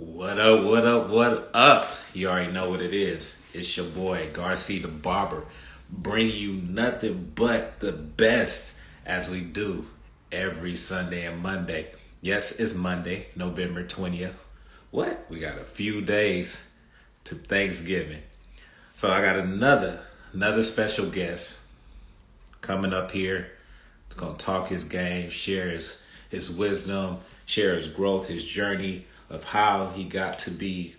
What up, what up, what up? You already know what it is. It's your boy, Garcia the Barber, bringing you nothing but the best as we do every Sunday and Monday. Yes, it's Monday, November 20th. What? We got a few days to Thanksgiving. So I got another special guest coming up here. He's gonna talk his game, share his wisdom, share his growth, his journey of how he got to be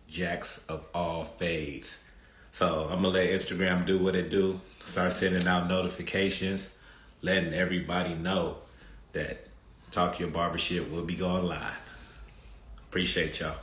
Jacks of all fades. So I'm gonna let Instagram do what it do. Start sending out notifications, letting everybody know that Talk Your Barbershop will be going live. Appreciate y'all.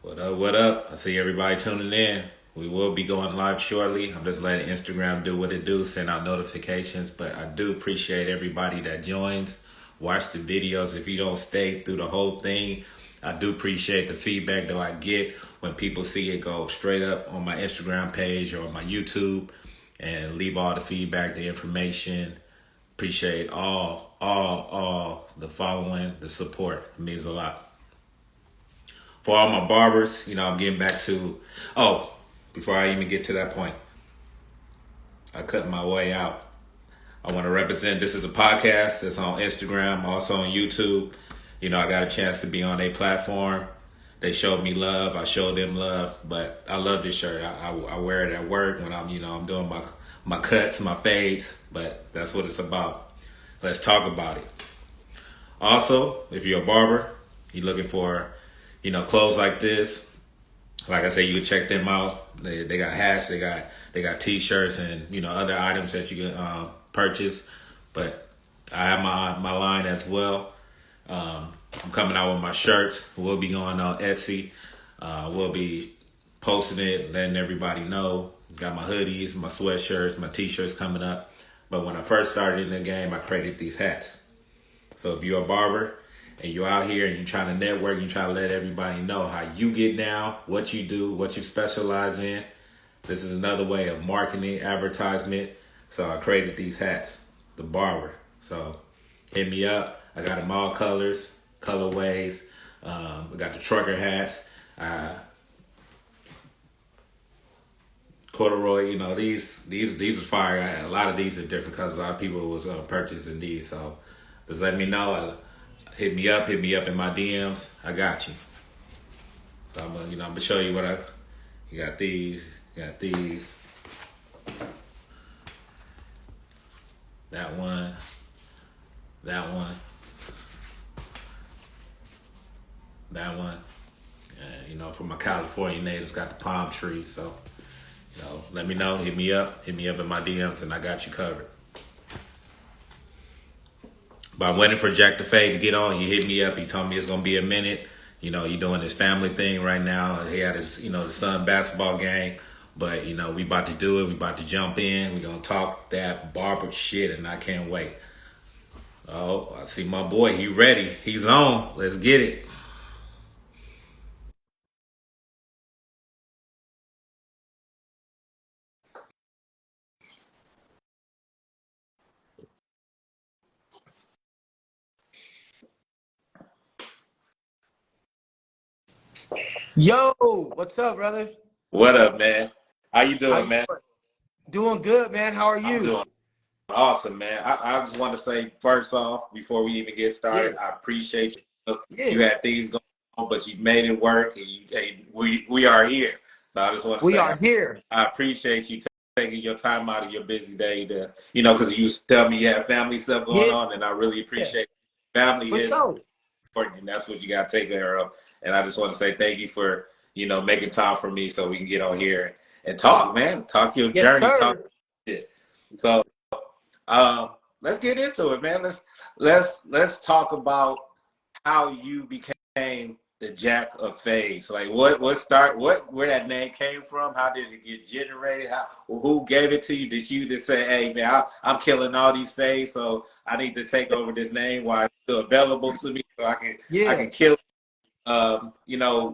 What up, what up? I see everybody tuning in. We will be going live shortly. I'm just letting Instagram do what it do, send out notifications. But I do appreciate everybody that joins. Watch the videos. If you don't stay through the whole thing, I do appreciate the feedback that I get when people see it go straight up on my Instagram page or my YouTube and leave all the feedback, the information. Appreciate all the following, the support. It means a lot. For all my barbers, I'm getting back to, before I even get to that point, I cut my way out. I want to represent, this is a podcast that's on Instagram, also on YouTube. I got a chance to be on a platform. They showed me love. I showed them love. But I love this shirt. I wear it at work when I'm doing my cuts, my fades. But that's what it's about. Let's talk about it. Also, if you're a barber, you're looking for clothes like this. Like I say, you can check them out. They got hats, they got t-shirts and other items that you can purchase. But I have my line as well. I'm coming out with my shirts. We'll be going on Etsy. We'll be posting it, letting everybody know. Got my hoodies, my sweatshirts, my t-shirts coming up. But when I first started in the game, I created these hats. So if you're a barber and you're out here and you're trying to network, you're trying to let everybody know how you get down, what you do, what you specialize in. This is another way of marketing, advertisement. So I created these hats, the barber. So hit me up. I got them all colors, colorways. I got the trucker hats, corduroy. These was fire. I had a lot of these in different colors. A lot of people was purchasing these. So just let me know. Hit me up in my DMs. I got you. So I'm gonna show you you got these, that one, that one. And, for my California natives, got the palm tree. So, let me know, hit me up in my DMs and I got you covered. But I'm waiting for Jack the Fade to get on. He hit me up. He told me it's going to be a minute. He doing this family thing right now. He had his, the son basketball game. But, we about to do it. We about to jump in. We going to talk that barber shit, and I can't wait. Oh, I see my boy. He ready. He's on. Let's get it. Yo, what's up, brother? What up, man? How you How doing, you man? doing? Doing good, man. How are I'm you? doing awesome, man. I just want to say, first off, before we even get Yeah, started, I appreciate you. yeah. You had things going on, but you made it work, and we are here. So I just want to We say are here. I appreciate you taking your time out of your busy day to, because you used to tell me you had family stuff going Yeah, on, and I really appreciate it. Family for is sure. important, and that's what you got to take care of. And I just want to say thank you for, making time for me so we can get on here and talk, man. Talk your Yes, journey, talk sir. shit. So um, let's get into it, man. Let's talk about how you became the Jack of Fades. Like where that name came from? How did it get generated? Who gave it to you? Did you just say, "Hey, man, I'm killing all these fades, so I need to take over this name while it's still available to me, so I Yeah. can kill it."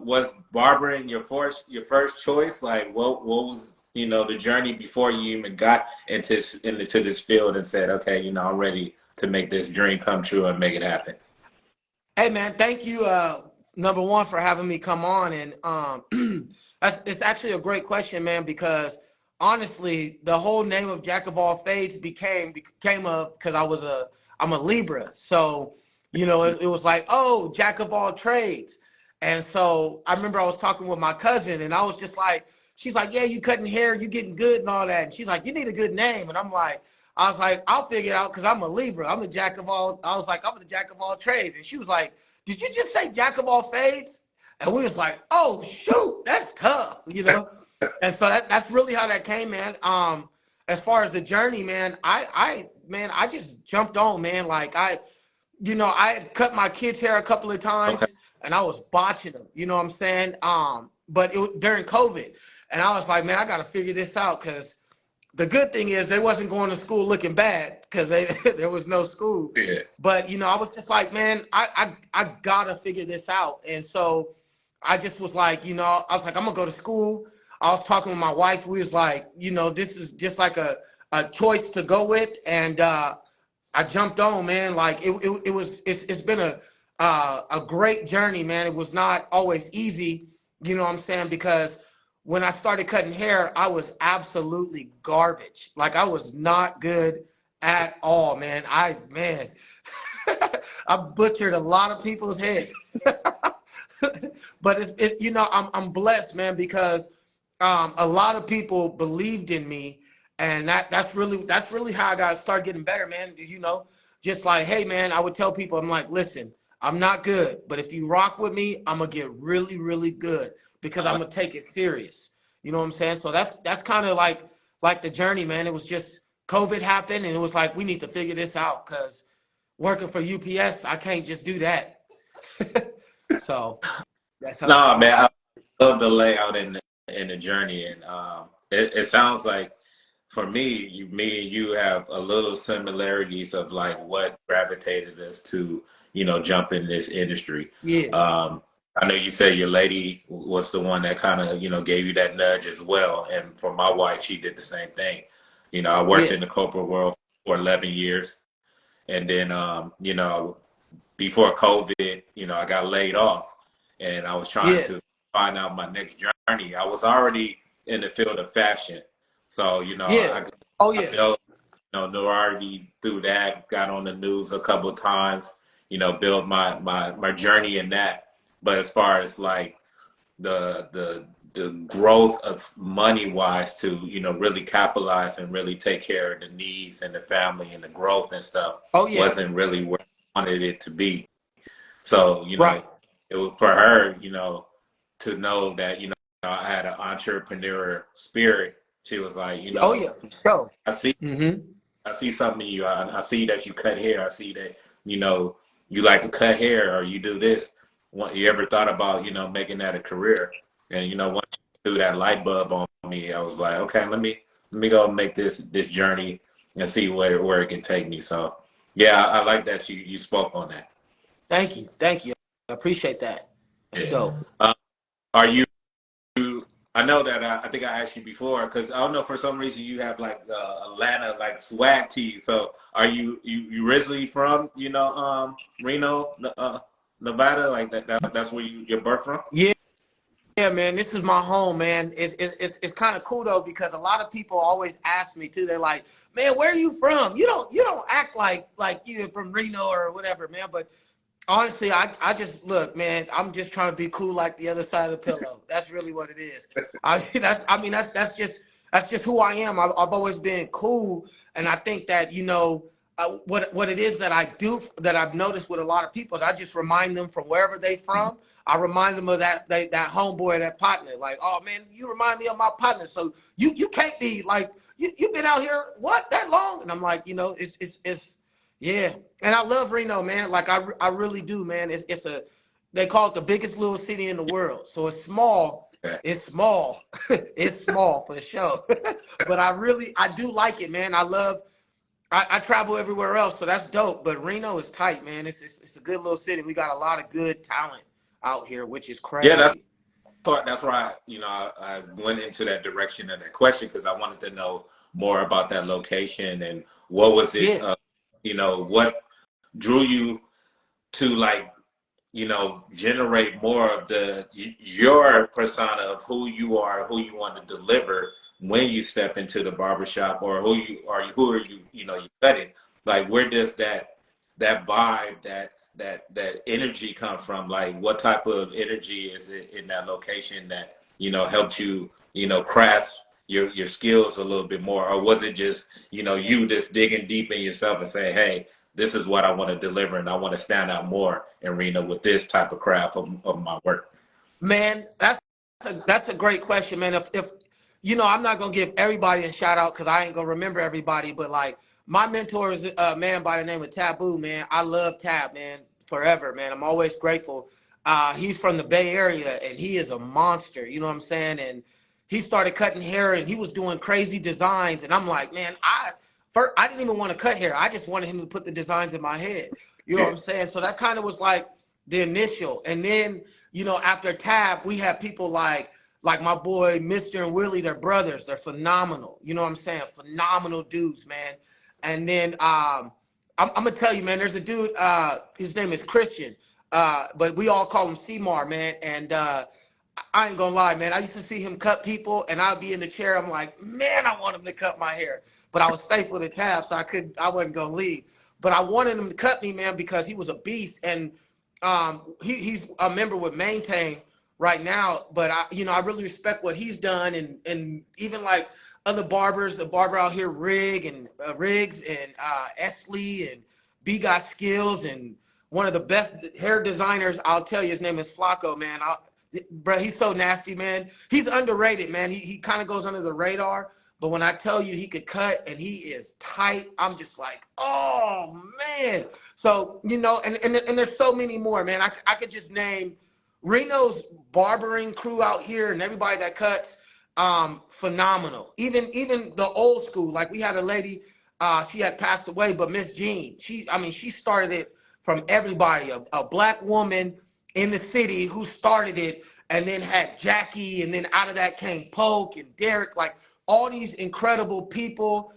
Was barbering your first choice? Like what was? the journey before you even got into this field and said, okay, I'm ready to make this dream come true and make it happen? Hey man, thank you, number one, for having me come on. And it's actually a great question, man, because honestly, the whole name of Jack of All Fades came up because I'm a Libra. So, it was like, oh, Jack of all trades. And so I remember I was talking with my cousin and I was just like, she's like, yeah, you cutting hair, you getting good and all that. And she's like, you need a good name. And I was like, I'll figure it out because I'm a Libra. I'm a jack of all. I was like, I'm the jack of all trades. And she was like, did you just say jack of all fades? And we was like, oh shoot, that's tough. And so that's really how that came, man. As far as the journey, man, I just jumped on, man. Like I had cut my kids' hair a couple of Okay. times and I was botching them. You know what I'm saying? But it was during COVID, and I was like, man, I got to figure this out because the good thing is they wasn't going to school looking bad because there was no school. Yeah. But I was just like, man, I gotta figure this out. And so I just was like, I was like, I'm gonna go to school. I was talking with my wife. We was like, this is just like a choice to go with. And I jumped on, man. Like it's been a great journey, man. It was not always easy, you know what I'm saying? Because when I started cutting hair, I was absolutely garbage. Like I was not good at all, man. Man, I butchered a lot of people's heads. But I'm blessed, man, because a lot of people believed in me, and that's really how I got started getting better, man. Just like, hey, man, I would tell people, I'm like, listen, I'm not good, but if you rock with me, I'm gonna get really, really good because I'm gonna take it serious. You know what I'm saying? So that's kind of like the journey, man. It was just COVID happened, and it was like we need to figure this out because working for UPS, I can't just do that. So that's how it No, came. man, I love the layout and the journey, and it sounds like for me, me and you have a little similarities of like what gravitated us to, jump in this industry. Yeah, Um, I know you said your lady was the one that kind of, gave you that nudge as well, and for my wife, she did the same thing. I worked yeah, in the corporate world for 11 years, and then, before COVID, I got laid off and I was trying yeah, to find out my next journey. I was already in the field of fashion. So, yeah. Oh I yeah. built, notoriety through that, got on the news a couple of times, built my journey in that. But as far as like the growth of money wise to, really capitalize and really take care of the needs and the family and the growth and stuff Oh yeah. wasn't really where I wanted it to be. So, Right. it was for her, to know that, I had an entrepreneur spirit. She was like, Oh yeah. For sure. I see, Mm-hmm. I see something in you. I see that you cut hair. I see that, you like to cut hair or you do this. You ever thought about, making that a career? And, once you threw that light bulb on me, I was like, okay, let me go make this journey and see where it can take me. So yeah, I like that you spoke on that. Thank you. Thank you. I appreciate that. That's Yeah. dope. Are you? I know that I think I asked you before because I don't know for some reason you have like Atlanta like swag tees. So are you originally from Reno, Nevada? Like that's where you're birth from? Yeah. Yeah, man, this is my home, man. It's kind of cool though because a lot of people always ask me too. They're like, "Man, where are you from? You don't act like you're from Reno or whatever, man." But honestly, I just look, man. I'm just trying to be cool like the other side of the pillow. That's really what it is. That's just who I am. I've always been cool, and I think that what it is that I do that I've noticed with a lot of people is I just remind them from wherever they from. I remind them of that homeboy, that partner. Like, oh man, you remind me of my partner. So you can't be like you've been out here what that long? And I'm like, it's yeah. And I love Reno, man. Like I really do, man. They call it the biggest little city in the world. So it's small. Okay. It's small. It's small for sure. But I do like it, man. I travel everywhere else, so that's dope. But Reno is tight, man. It's a good little city. We got a lot of good talent out here, which is Yeah, that's crazy. that's why I went into that direction of that question because I wanted to know more about that location and what was it, Yeah. what drew you to like generate more of your persona of who you are, who you want to deliver when you step into the barbershop, or who are you, you cutting. Like, where does that vibe, that energy come from? Like, what type of energy is it in that location that, helped you, craft your skills a little bit more? Or was it just, you just digging deep in yourself and saying, hey, this is what I want to deliver, and I want to stand out more in Reno with this type of craft of my work? Man, that's a great question, man. If I'm not gonna give everybody a shout out because I ain't gonna remember everybody, but like my mentor is a man by the name of Taboo, man. I love Tab, man, forever, man. I'm always grateful. He's from the Bay Area and he is a monster, you know what I'm saying? And he started cutting hair and he was doing crazy designs, and I'm like, man, I didn't even want to cut hair. I just wanted him to put the designs in my head. You know Yeah. what I'm saying? So that kind of was like the initial. And then after Tab, we have people like my boy, Mr. and Willie. They're brothers. They're phenomenal. You know what I'm saying? Phenomenal dudes, man. And then I'm gonna tell you, man. There's a dude. His name is Christian, but we all call him Seymour, man. And I ain't gonna lie, man. I used to see him cut people, and I'd be in the chair. I'm like, man, I want him to cut my hair, but I was faithful to Tab, so I wasn't gonna leave. But I wanted him to cut me, man, because he was a beast, and he's a member with Maintain right now. But I really respect what he's done, and even like other barbers, the barber out here, Riggs and Esley and B got skills, and one of the best hair designers. I'll tell you, his name is Flacco, man. Bro, he's so nasty, man. He's underrated, man. He kind of goes under the radar, but when I tell you he could cut and he is tight, I'm just like, oh man. So and there's so many more, man. I could just name Reno's barbering crew out here and everybody that cuts, phenomenal. Even the old school, like we had a lady, she had passed away, but Miss Jean, she started it from everybody, a black woman in the city who started it, and then had Jackie, and then out of that came Polk and Derek, like all these incredible people.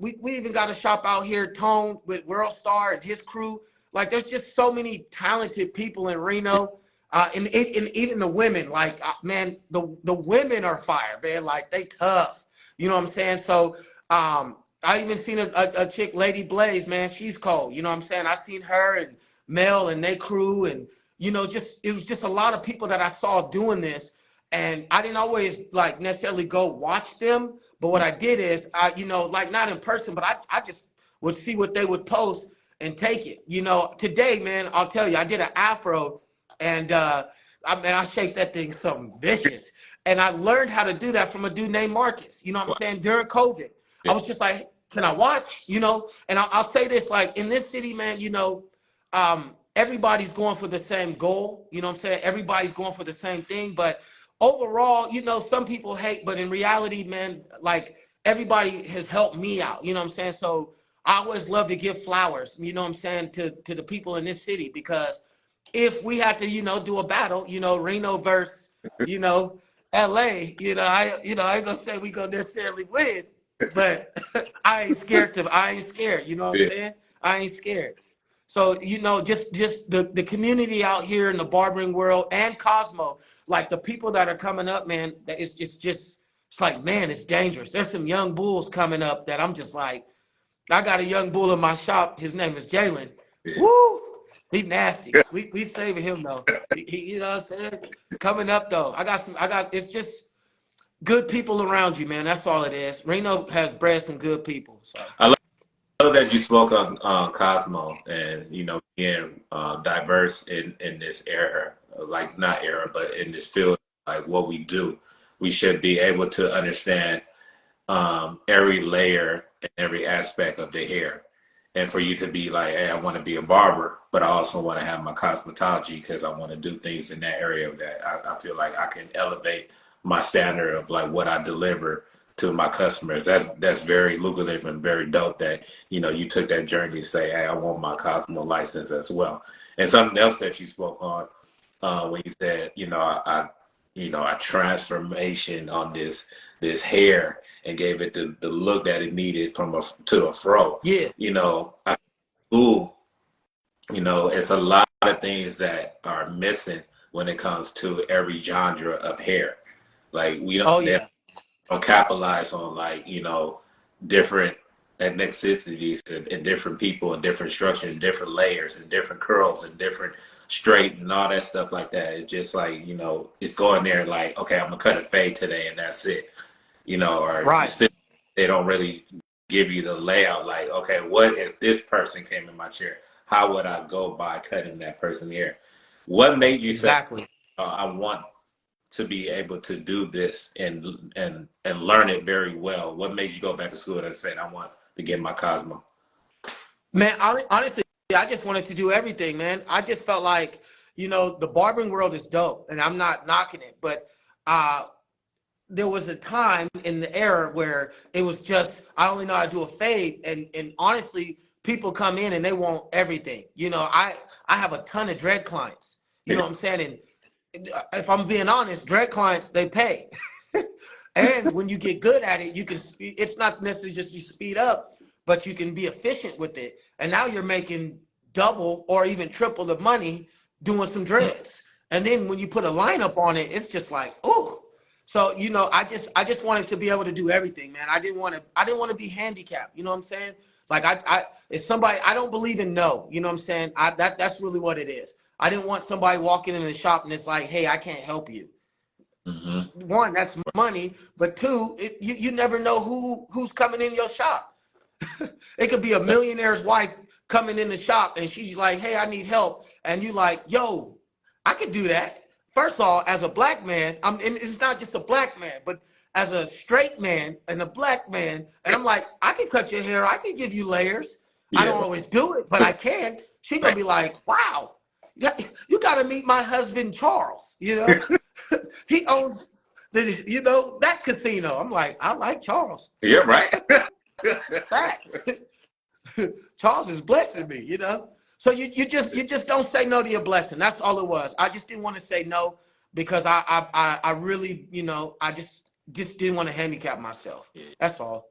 We even got a shop out here, Tone, with World Star and his crew. Like there's just so many talented people in Reno. And even the women, like man, the women are fire, man. Like they tough, you know what I'm saying? So I even seen a chick, Lady Blaze, man. She's cold, you know what I'm saying? I seen her and Mel and they crew, and just it was just a lot of people that I saw doing this, and I didn't always like necessarily go watch them, but what I did is like not in person, but I just would see what they would post and take it. Today, man, I'll tell you, I did an afro, and I shaped that thing something vicious, and I learned how to do that from a dude named Marcus. You know what I'm Wow. saying? During COVID, I Yeah. was just like, can I watch? And I'll say this, like in this city, man, everybody's going for the same goal. You know what I'm saying? Everybody's going for the same thing. But overall, some people hate, but in reality, man, like everybody has helped me out. You know what I'm saying? So I always love to give flowers, you know what I'm saying, to the people in this city, because if we had to, do a battle, Reno versus, you know, LA, I ain't gonna say we gonna necessarily win, but I ain't scared, you know what I'm Yeah. saying? I ain't scared. So, just the community out here in the barbering world and Cosmo, like the people that are coming up, man, that it's like, man, it's dangerous. There's some young bulls coming up that I'm just like, I got a young bull in my shop. His name is Jalen. Yeah. Woo! He nasty. We saving him though. You know what I'm saying? Coming up though. It's just good people around you, man. That's all it is. Reno has bred some good people. So I love that you spoke on Cosmo and being diverse in this era, like not era, but in this field, like what we do. We should be able to understand every layer and every aspect of the hair. And for you to be like, hey, I want to be a barber, but I also want to have my cosmetology because I want to do things in that area that I feel like I can elevate my standard of like what I deliver to my customers. That's very lucrative and very dope that, you took that journey to say, hey, I want my Cosmo license as well. And something else that you spoke on when you said, a transformation on this hair and gave it the look that it needed from a to a fro. Yeah. I, ooh, it's a lot of things that are missing when it comes to every genre of hair. Like Oh they yeah. don't capitalize on different ethnicities and different people and different structure and different layers and different curls and different straight and all that stuff like that. It's just like, it's going there like, okay, I'm gonna cut a fade today and that's it. Or you Right. still they don't really give you the layout like, okay, what if this person came in my chair? How would I go by cutting that person hair? What made you say, Exactly. I want to be able to do this and learn it very well? What made you go back to school and say, I want to get my Cosmo? Man, honestly, I just wanted to do everything, man. I just felt like, the barbering world is dope, and I'm not knocking it, but uh, there was a time in the era where it was just I only know how to do a fade, and honestly, people come in and they want everything. I have a ton of dread clients. You know what I'm saying? And if I'm being honest, dread clients they pay. And when you get good at it, you can. It's not necessarily just you speed up, but you can be efficient with it. And now you're making double or even triple the money doing some dreads. And then when you put a lineup on it, it's just like, oh. So I just wanted to be able to do everything, man. I didn't want to be handicapped. You know what I'm saying? Like if somebody, I don't believe in no. You know what I'm saying? That's really what it is. I didn't want somebody walking in the shop and it's like, hey, I can't help you. Mm-hmm. One, that's money, but two, you never know who's coming in your shop. It could be a millionaire's wife coming in the shop and she's like, hey, I need help. And you like, yo, I could do that. First of all, as a black man, and it's not just a black man, but as a straight man and a black man, and I'm like, I can cut your hair, I can give you layers. I don't Yeah. always do it, but I can. She gonna Right. be like, wow, you gotta meet my husband Charles, He owns that casino. I'm like, I like Charles. Yeah, right. Facts. Charles is blessing me. So you just don't say no to your blessing. That's all it was. I just didn't want to say no because I really, I just didn't want to handicap myself. That's all.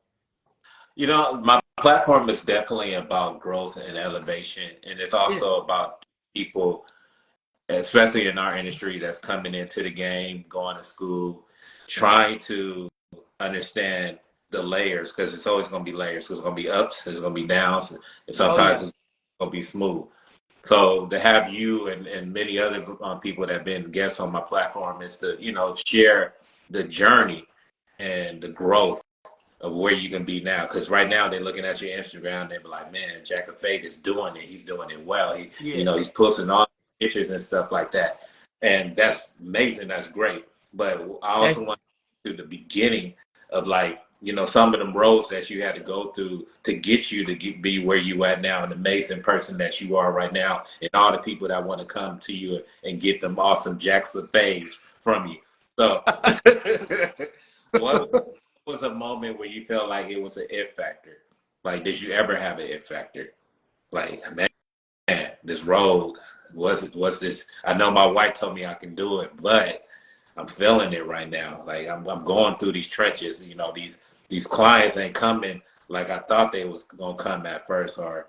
My platform is definitely about growth and elevation, and it's Yeah. also about people, especially in our industry, that's coming into the game, going to school, trying to understand the layers, because it's always going to be layers. There's going to be ups, there's going to be downs, and Oh sometimes yeah. it's going to be smooth. So to have you and many other people that have been guests on my platform is to, share the journey and the growth of where you can be now. Because right now they're looking at your Instagram, they're like, man, Jack of Faith is doing it. He's doing it well. Yeah. He's posting all pictures and stuff like that. And that's amazing. That's great. But I also Thank you. want to the beginning of some of them roads that you had to go through to get you to be where you at now, an amazing person that you are right now, and all the people that want to come to you and get them awesome Jacks of Faves from you. So what was a moment where you felt like it was an it factor? Like, did you ever have an it factor? Like, man, this road was this. I know my wife told me I can do it, but I'm feeling it right now. Like I'm going through these trenches. These clients ain't coming like I thought they was gonna come at first, or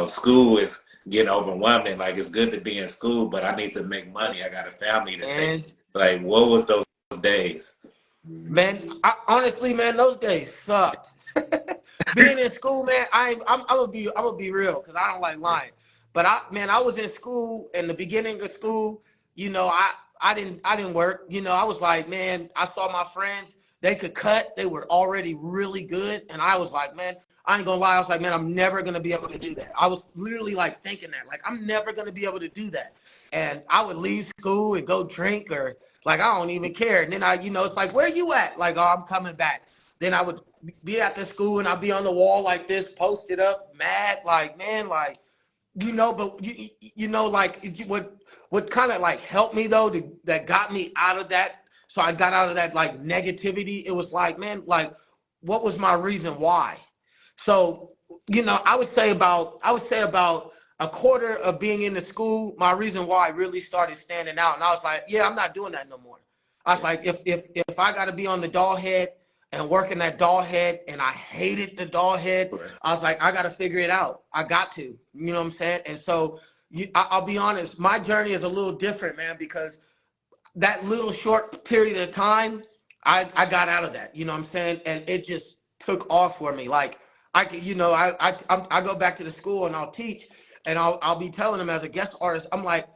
school is getting overwhelming. Like it's good to be in school, but I need to make money. I got a family to take. And Like, what was those days? man, honestly, man, those days sucked. Being in school, man, I'm gonna be real because I don't like lying. But I was in school in the beginning of school. I didn't work. I was like, man, I saw my friends. They could cut. They were already really good, and I was like, man, I ain't gonna lie. I was like, man, I'm never gonna be able to do that. I was literally like thinking that, like, I'm never gonna be able to do that. And I would leave school and go drink or like I don't even care. And then it's like, where you at? Like, oh, I'm coming back. Then I would be at the school and I'd be on the wall like this, posted up, mad, like, man, like, but like what kind of like helped me though, that got me out of that. So I got out of that like negativity. It was like, man, like, what was my reason why? So, I would say about a quarter of being in the school, my reason why really started standing out. And I was like, yeah, I'm not doing that no more. I was like, if I got to be on the doll head and working that doll head, and I hated the doll head, Right. I was like, I got to figure it out. I got to, you know what I'm saying? And so I'll be honest, my journey is a little different, man, because that little short period of time, I got out of that, you know what I'm saying? And it just took off for me. Like I could, you know, I go back to the school and I'll teach, and I'll be telling them as a guest artist, I'm like,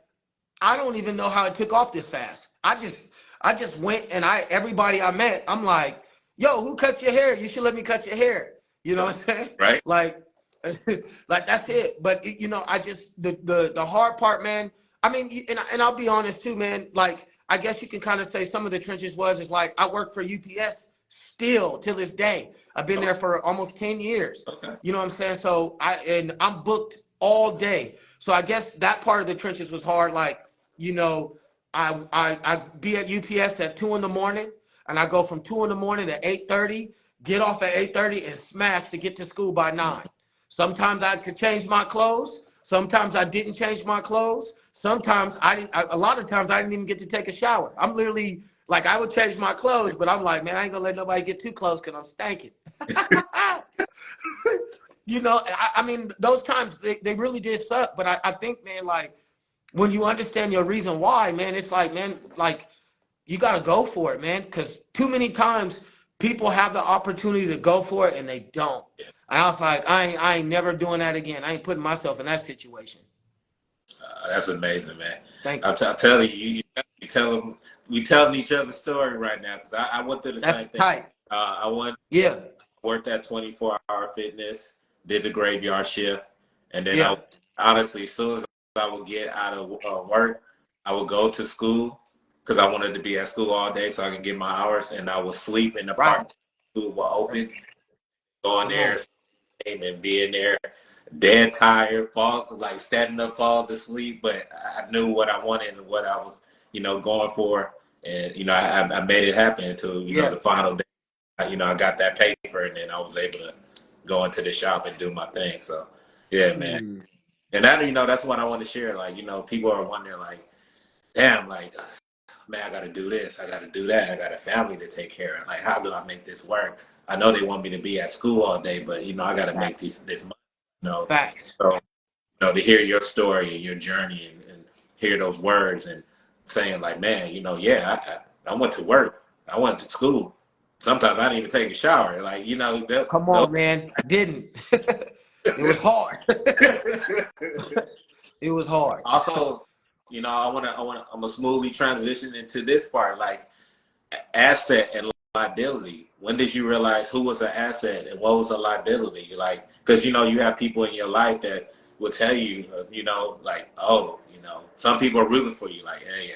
I don't even know how it took off this fast. I just went, and everybody I met, I'm like, yo, who cut your hair? You should let me cut your hair. You know what I'm saying? Right. Like, like that's it. But you know, I just the hard part, man. I mean, and I'll be honest too, man. Like, I guess you can kind of say some of the trenches is like I work for UPS still till this day. I've been there for almost 10 years. Okay. You know what I'm saying? So I'm booked all day. So I guess that part of the trenches was hard. Like, you know, I be at UPS at 2 in the morning, and I go from 2 in the morning to 8:30, get off at 8:30 and smash to get to school by 9. Sometimes I could change my clothes. Sometimes I didn't change my clothes. Sometimes I didn't. A lot of times I didn't even get to take a shower. I'm literally like, I would change my clothes, but I'm like, man, I ain't gonna let nobody get too close because I'm stanking. You know, I mean, those times they really did suck. But I think, man, like, when you understand your reason why, man, it's like, man, like, you got to go for it, man. Because too many times people have the opportunity to go for it and they don't. And I was like, I ain't never doing that again. I ain't putting myself in that situation. That's amazing, man. Thank you. I'm telling you, you tell them, we telling each other's story right now, because I went through the That's same thing. tight. I Yeah. worked at 24-hour fitness, did the graveyard shift, and then Yeah. honestly, as soon as I would get out of work, I would go to school because I wanted to be at school all day so I could get my hours, and I would sleep in the park. Right. School was open, go in Come there on. and being there, dead tired, like standing up, fall to sleep. But I knew what I wanted and what I was, going for, and I made it happen until Yeah. the final day. I got that paper, and then I was able to go into the shop and do my thing. So, yeah, man. Mm. And that, that's what I want to share. Like, people are wondering, like, damn, like, man, I got to do this, I got to do that, I got a family to take care of. Like, how do I make this work? I know they want me to be at school all day, but I got to make Facts. this money. Facts. So to hear your story and your journey, and hear those words and saying like, man, yeah, I went to work, I went to school. Sometimes I didn't even take a shower. Like, Come on, man. Didn't. It was hard. It was hard. Also, I'm gonna smoothly transition into this part, like asset and liability. When did you realize who was an asset and what was a liability? Like, because you have people in your life that will tell you, like, oh, some people are rooting for you. Like, hey,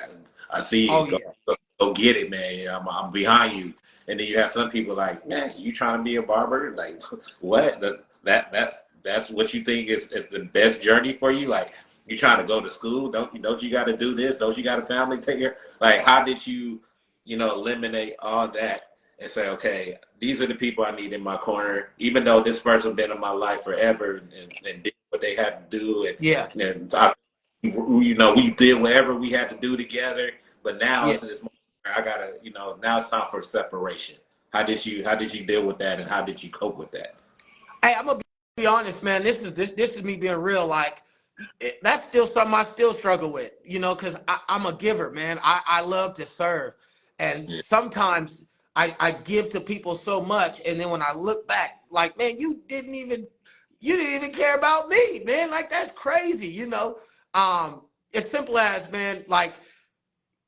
I see Oh you. yeah. Go get it, man. I'm behind you. And then you have some people like, man, you trying to be a barber? Like, what? That's what you think is the best journey for you? Like, you trying to go to school? Don't you got to do this? Don't you got a family to take care? Like, how did you, eliminate all that and say, okay, these are the people I need in my corner, even though this person been in my life forever and did what they had to do, Yeah. we did whatever we had to do together, but now Yeah. it's this moment where I gotta, now it's time for separation. How did you deal with that, and how did you cope with that? Hey, I'm gonna be honest, man. This is me being real. Like, that's still something I still struggle with, because I'm a giver, man. I love to serve. And Yeah. sometimes I give to people so much. And then when I look back, like, man, you didn't even care about me, man. Like, that's crazy, as simple as, man, like,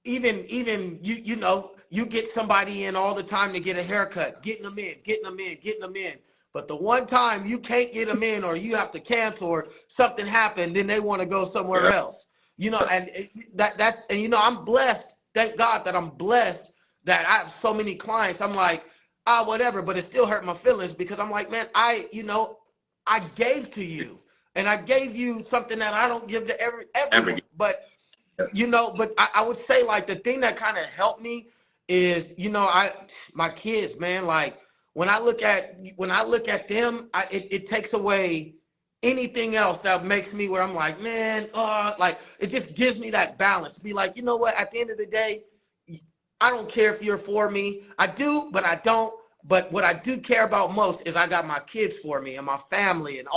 even you get somebody in all the time to get a haircut, getting them in. But the one time you can't get them in, or you have to cancel, or something happened, then they want to go somewhere Yeah. else. And I'm blessed. Thank God that I'm blessed that I have so many clients. I'm like, whatever, but it still hurt my feelings, because I'm like, man, I gave to you, and I gave you something that I don't give to everyone. But I would say, like, the thing that kind of helped me is, my kids, man. Like, when I look at them, it takes away anything else that makes me where I'm like, man, like, it just gives me that balance. Be like, you know what? At the end of the day, I don't care if you're for me. I do, but I don't. But what I do care about most is I got my kids for me and my family and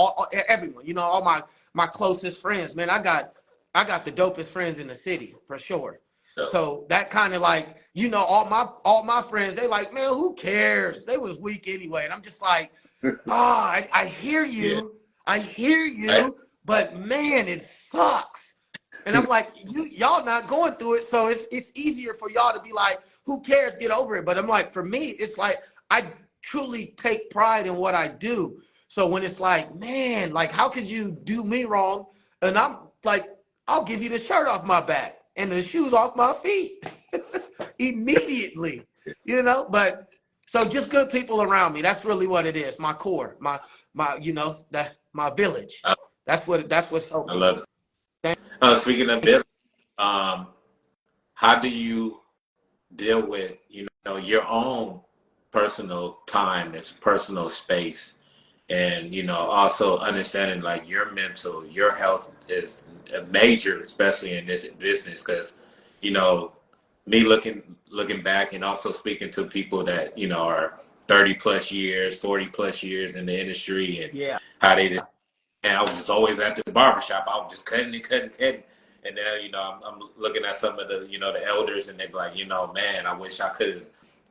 everyone. You know, all my closest friends. Man, I got the dopest friends in the city for sure. So that kind of like, you know, all my friends, they like, man, who cares? They was weak anyway. And I'm just like, I hear Yeah. you. I hear you, but man, it sucks. And I'm like, y'all not going through it, so it's easier for y'all to be like, who cares? Get over it. But I'm like, for me, it's like I truly take pride in what I do. So when it's like, man, like how could you do me wrong? And I'm like, I'll give you the shirt off my back and the shoes off my feet immediately, you know. But so just good people around me. That's really what it is. My core, my you know, that my village. I, That's what's helped I me. love it. Speaking of Thank business, how do you deal with, you know, your own personal time, its personal space, and, you know, also understanding like your mental, your health is a major, especially in this business, because, you know, me looking back and also speaking to people that, you know, are 30 plus years, 40 plus years in the industry, and Yeah. how they just, and I was just always at the barbershop. I was just cutting and cutting, cutting. And then, you know, I'm looking at some of the, you know, the elders, and they're like, you know, man, I wish I could have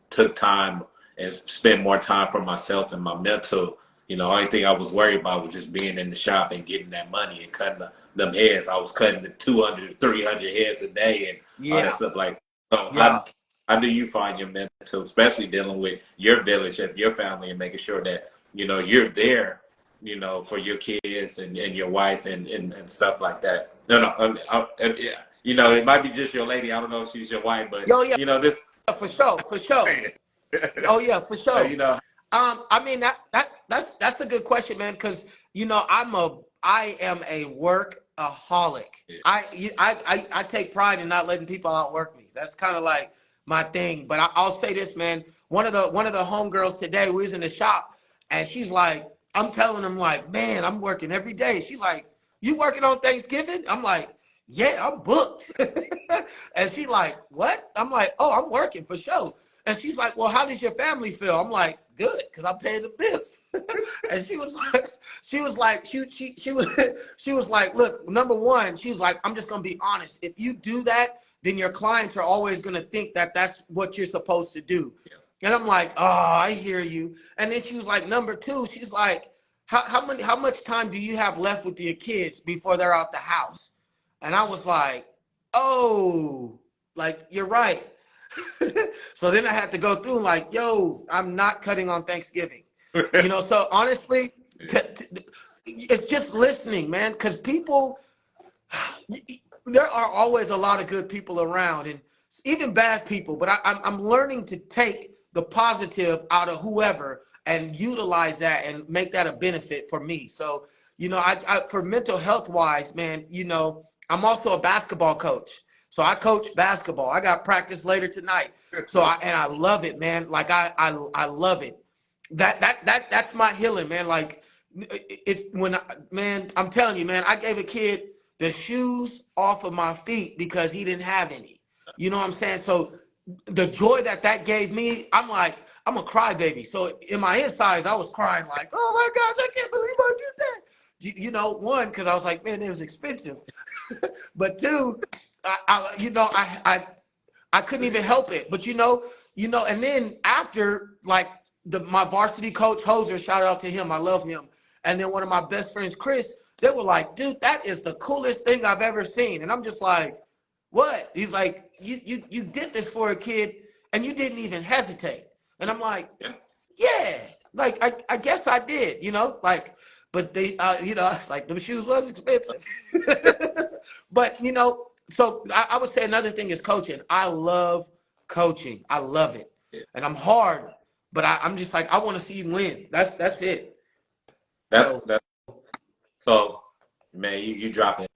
took time and spent more time for myself and my mental. You know, only thing I was worried about was just being in the shop and getting that money and cutting them heads. I was cutting the 200, 300 heads a day and all that Yeah. stuff. Like, so Yeah. how do you find your mental, especially dealing with your village and your family and making sure that, you know, you're there, you know, for your kids and your wife and stuff like that. No, no, yeah. You know, it might be just your lady. I don't know if she's your wife, but Yo, yeah, you know, this, for sure, for sure. Oh yeah, for sure. you know, I mean that's a good question, man, because you know I am a workaholic. yeah. I take pride in not letting people outwork me. That's kind of like my thing. But I'll say this, man. One of the homegirls today, we was in the shop, and she's like, I'm telling them like, man, I'm working every day. She's like, you working on Thanksgiving? I'm like, yeah, I'm booked. And she like, what? I'm like, oh, I'm working for sure. And she's like, well, how does your family feel? I'm like, good, because I pay the bills. And she was like, look, number one, she was like, I'm just gonna be honest. If you do that, then your clients are always gonna think that that's what you're supposed to do. Yeah. And I'm like, oh, I hear you. And then she was like, number two, she's like, how much time do you have left with your kids before they're out the house? And I was like, oh, like you're right. So then I had to go through like, yo, I'm not cutting on Thanksgiving. You know, so honestly, it's just listening, man, because people, there are always a lot of good people around and even bad people, but I'm learning to take the positive out of whoever and utilize that and make that a benefit for me. So, you know, I for mental health wise, man, you know, I'm also a basketball coach. So I coach basketball. I got practice later tonight. So I love it, man. Like I love it. That's my healing, man. Like it's when man, I'm telling you, man, I gave a kid the shoes off of my feet because he didn't have any. You know what I'm saying? So the joy that gave me, I'm like, I'm a crybaby. So in my insides, I was crying like, oh my gosh, I can't believe I did that. You know, one, because I was like, man, it was expensive. But two, you know, I couldn't even help it. But and then after like my varsity coach Hoser, shout out to him, I love him. And then one of my best friends, Chris, they were like, dude, that is the coolest thing I've ever seen. And I'm just like, what? He's like, you did this for a kid and you didn't even hesitate. And I'm like, Yeah. yeah, like I guess I did, like, but they, like the shoes was expensive. But so I would say another thing is coaching. I love coaching. I love it, Yeah. and I'm hard, but I'm just like I want to see you win. That's it. That's So that. So, man, you dropping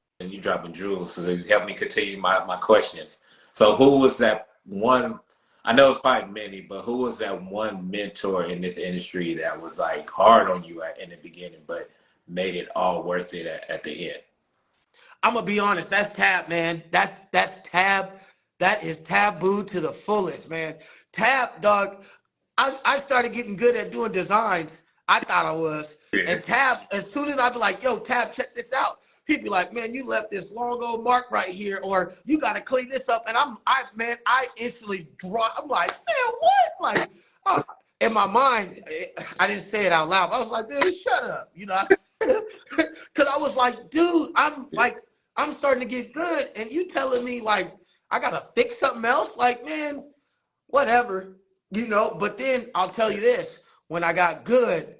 jewels. So you help me continue my questions. So, who was that one? I know it's probably many, but who was that one mentor in this industry that was like hard on you in the beginning, but made it all worth it at the end? I'm gonna be honest. That's Tab, man. That's Tab. That is taboo to the fullest, man. Tab, dog. I started getting good at doing designs. I thought I was. Yeah. And Tab, as soon as I'd be like, yo, Tab, check this out. He'd be like, man, you left this long old mark right here, or you got to clean this up. And I instantly drop. I'm like, man, what? Like, uh, in my mind, I didn't say it out loud. I was like, dude, shut up. You know, because I was like, dude, I'm starting to get good. And you telling me, like, I got to fix something else? Like, man, whatever, you know. But then I'll tell you this: when I got good,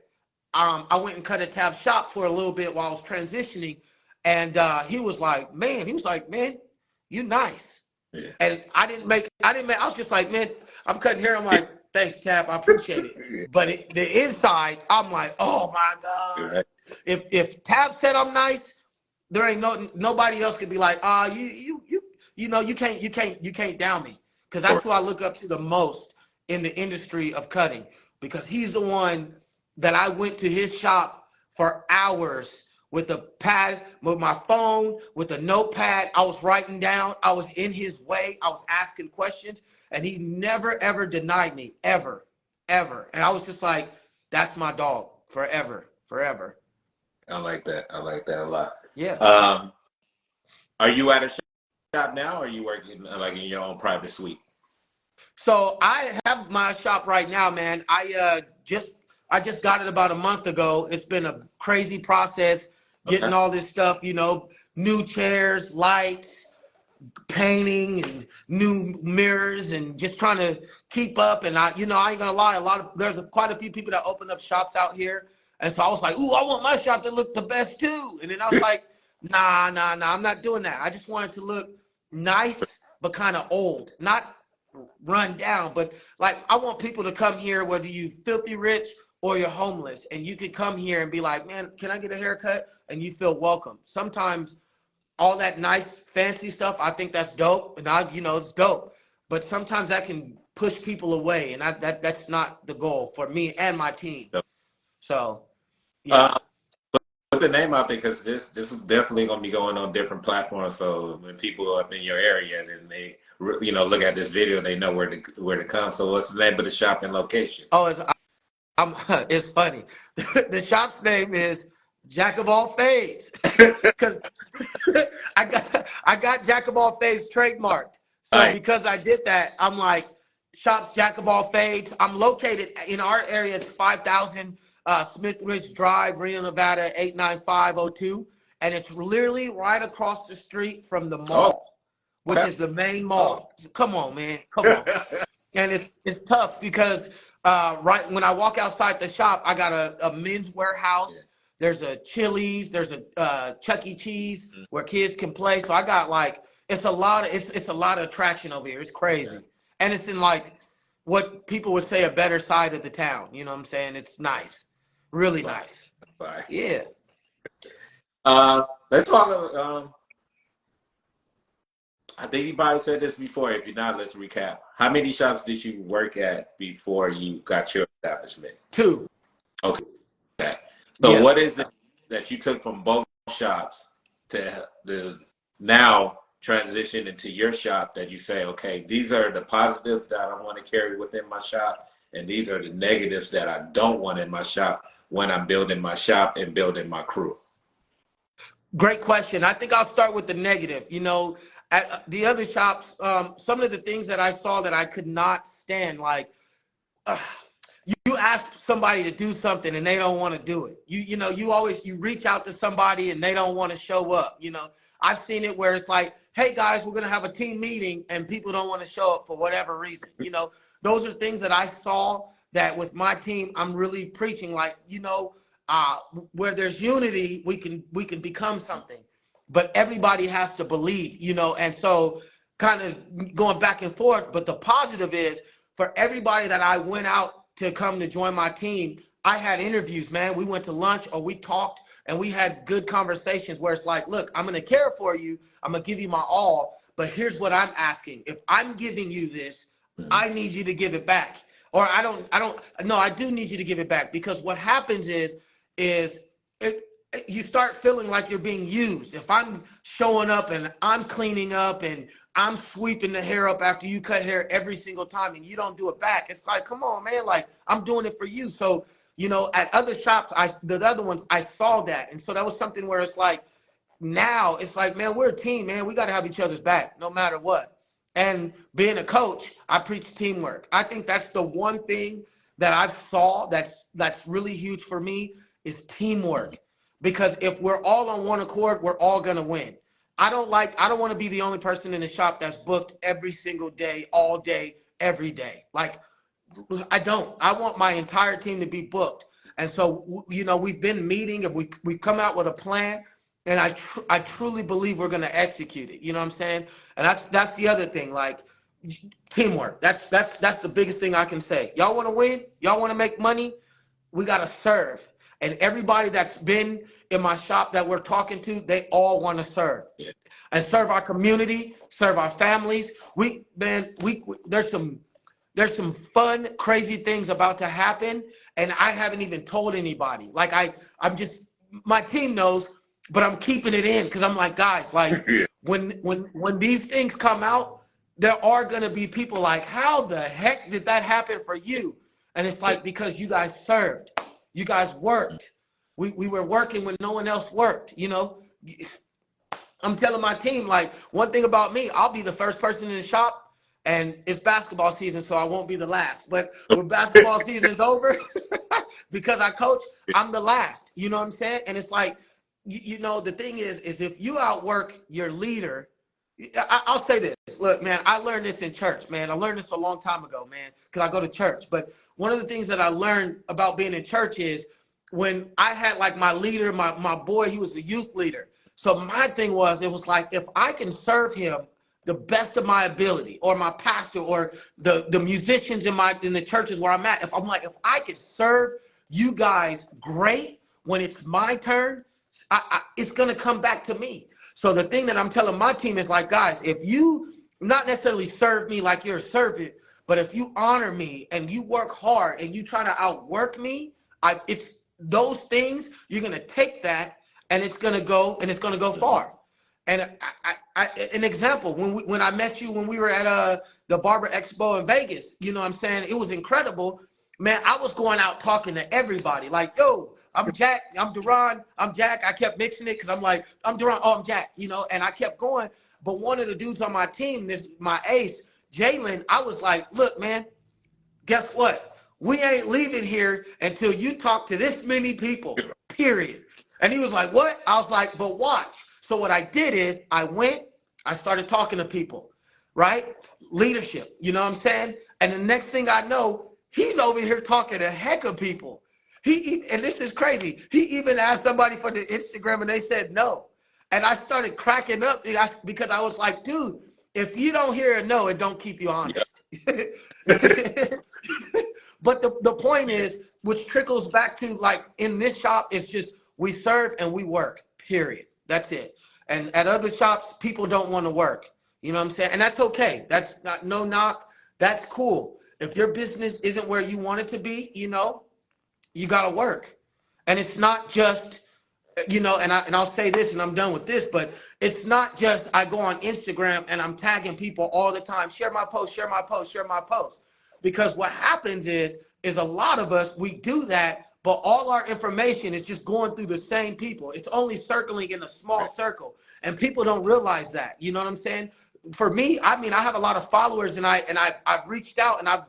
I went and cut a Tab shop for a little bit while I was transitioning, and he was like, man, you nice. Yeah. And I was just like, man, I'm cutting hair. I'm like, thanks, Tab, I appreciate it. But the inside, I'm like, oh my God. Right. If Tab said I'm nice, there ain't nobody else could be like, you know, you can't down me, because that's who I look up to the most in the industry of cutting, because he's the one that I went to his shop for hours with a pad, with my phone, with a notepad. I was writing down. I was in his way. I was asking questions, and he never ever denied me, ever, ever. And I was just like, that's my dog, forever, forever. I like that. I like that a lot. Yeah. Are you at a shop now, or are you working like in your own private suite? So I have my shop right now, man. I just got it about a month ago. It's been a crazy process Okay. getting all this stuff, you know, new chairs, lights, painting, and new mirrors, and just trying to keep up. And I ain't gonna lie, there's quite a few people that open up shops out here. And so I was like, ooh, I want my shop to look the best too. And then I was like, nah, I'm not doing that. I just want it to look nice, but kind of old, not run down. But like, I want people to come here, whether you filthy rich or you're homeless, and you could come here and be like, man, can I get a haircut? And you feel welcome. Sometimes all that nice fancy stuff, I think that's dope, and it's dope. But sometimes that can push people away, and that's not the goal for me and my team. So yeah. Put the name out there, because this is definitely going to be going on different platforms. So when people up in your area, then they look at this video, they know where to come. So what's the name of the shop and location? Oh, it's funny. The shop's name is Jack of All Fades, because I got Jack of All Fades trademarked. So Right. because I did that, I'm like, shop's Jack of All Fades. I'm located in our area. It's 5,000 Smith Ridge Drive, Reno, Nevada 89502, and it's literally right across the street from the mall, which is the main mall. Come on, man, come on. And it's tough because right when I walk outside the shop, I got a men's warehouse. There's a Chili's, there's a Chuck E. Cheese where kids can play. So I got like, it's a lot of attraction over here. It's crazy. And it's in like what people would say a better side of the town. You know what I'm saying? It's nice. Really nice. Bye. Yeah. Let's talk about, I think you probably said this before. If you're not, let's recap. How many shops did you work at before you got your establishment? 2. Okay. So Yeah. what is it that you took from both shops to now transition into your shop, that you say, okay, these are the positives that I want to carry within my shop, and these are the negatives that I don't want in my shop when I'm building my shop and building my crew? Great question. I think I'll start with the negative. At the other shops, some of the things that I saw that I could not stand, like you ask somebody to do something and they don't want to do it. You reach out to somebody and they don't want to show up. I've seen it where it's like, hey guys, we're gonna have a team meeting, and people don't want to show up for whatever reason. Those are things that I saw that with my team, I'm really preaching, like, where there's unity, we can become something, but everybody has to believe, and so kind of going back and forth. But the positive is, for everybody that I went out to come to join my team, I had interviews, man. We went to lunch, or we talked, and we had good conversations where it's like, look, I'm going to care for you. I'm going to give you my all, but here's what I'm asking. If I'm giving you this, I need you to give it back. Or I do need you to give it back, because what happens is you start feeling like you're being used. If I'm showing up and I'm cleaning up and I'm sweeping the hair up after you cut hair every single time and you don't do it back, it's like, come on, man, like I'm doing it for you. So, you know, at other shops, the other ones, I saw that. And so that was something where it's like, now it's like, man, we're a team, man. We got to have each other's back no matter what. And being a coach, I preach teamwork. I think that's the one thing that I saw that's really huge for me is teamwork. Because if we're all on one accord, we're all gonna win. I don't want to be the only person in the shop that's booked every single day, all day, every day. Like I don't. I want my entire team to be booked. And so, you know, we've been meeting and we come out with a plan, and I truly believe we're going to execute it. You know what I'm saying? And that's the other thing, like teamwork. That's the biggest thing I can say. Y'all want to win? Y'all want to make money? We got to serve. And everybody that's been in my shop that we're talking to, they all want to serve. Yeah. And serve our community, serve our families. There's some fun, crazy things about to happen, and I haven't even told anybody. Like I'm just, my team knows, but I'm keeping it in because I'm like, guys, like Yeah. when these things come out, there are gonna be people like, how the heck did that happen for you? And it's like, because you guys served, you guys worked. We were working when no one else worked, you know. I'm telling my team, like, one thing about me, I'll be the first person in the shop, and it's basketball season, so I won't be the last. But when basketball season's over, because I coach, I'm the last. You know what I'm saying? And it's like, you know, the thing is if you outwork your leader, I'll say this. Look, man, I learned this in church, man. I learned this a long time ago, man, because I go to church. But one of the things that I learned about being in church is when I had like my leader, my boy, he was the youth leader. So my thing was, it was like, if I can serve him the best of my ability, or my pastor, or the musicians in the churches where I'm at, if I'm like, if I could serve you guys great when it's my turn, it's gonna come back to me. So the thing that I'm telling my team is like, guys, if you not necessarily serve me like you're a servant, but if you honor me and you work hard and you try to outwork me, it's those things, you're gonna take that and it's gonna go far. And an example, when I met you when we were at the Barber Expo in Vegas, you know what I'm saying? It was incredible. Man, I was going out talking to everybody, like, yo, I'm Jack, I'm Duran, I'm Jack. I kept mixing it because I'm like, I'm Duran, oh, I'm Jack, you know, and I kept going. But one of the dudes on my team, my ace, Jalen, I was like, look, man, guess what? We ain't leaving here until you talk to this many people, period. And he was like, what? I was like, but watch. So what I did is I started talking to people, right? Leadership, you know what I'm saying? And the next thing I know, he's over here talking to heck of people. And this is crazy. He even asked somebody for the Instagram and they said no. And I started cracking up because I was like, dude, if you don't hear a no, it don't keep you honest. But the point is, which trickles back to, like, in this shop, it's just we serve and we work, period. That's it. And at other shops, people don't want to work. You know what I'm saying? And that's okay. That's not no knock. That's cool. If your business isn't where you want it to be, you know, you got to work. And it's not just, you know, and I'll say this and I'm done with this, but it's not just I go on Instagram and I'm tagging people all the time, share my post, share my post, share my post. Because what happens is a lot of us, we do that, but all our information is just going through the same people. It's only circling in a small circle, and people don't realize that. You know what I'm saying? For me, I mean, I have a lot of followers, and I've reached out and I've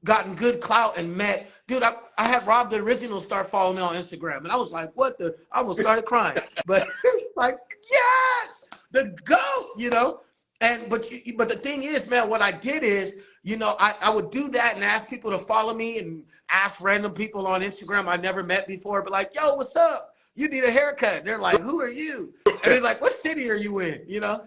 gotten good clout and met, dude, I had Rob the Original start following me on Instagram, and I was like, what the, I almost started crying, but like, yes, the GOAT, you know. And but the thing is, man, what I did is, you know, I would do that and ask people to follow me and ask random people on Instagram I never met before, but like, yo, what's up? You need a haircut. They're like, who are you? And they're like, what city are you in? You know,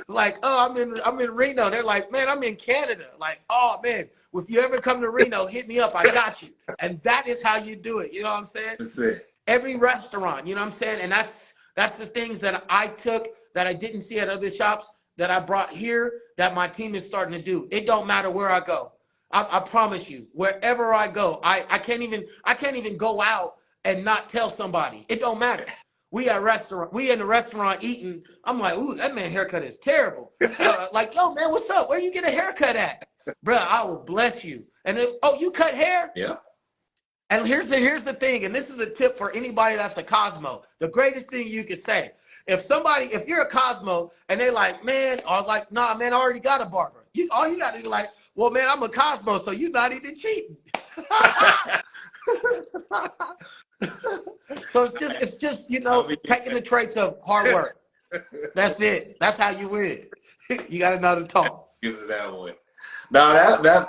like, oh, I'm in Reno. They're like, man, I'm in Canada. Like, oh man, if you ever come to Reno, hit me up. I got you. And that is how you do it. You know what I'm saying? That's it. Every restaurant, you know what I'm saying? And that's the things that I took that I didn't see at other shops that I brought here that my team is starting to do. It don't matter where I go. I promise you, wherever I go, I can't even go out and not tell somebody. It don't matter. We in the restaurant eating. I'm like, ooh, that man haircut is terrible. Like, yo, man, what's up? Where you get a haircut at? Bro, I will bless you. And then, oh, you cut hair? Yeah. And here's the thing, and this is a tip for anybody that's a Cosmo. The greatest thing you could say. If you're a Cosmo and they like, man, or like, nah, man, I already got a barber. All you got to do like, well, man, I'm a Cosmo, so you're not even cheating. So it's just taking the traits of hard work. That's it. That's how you win. You got another talk. Use that one. No,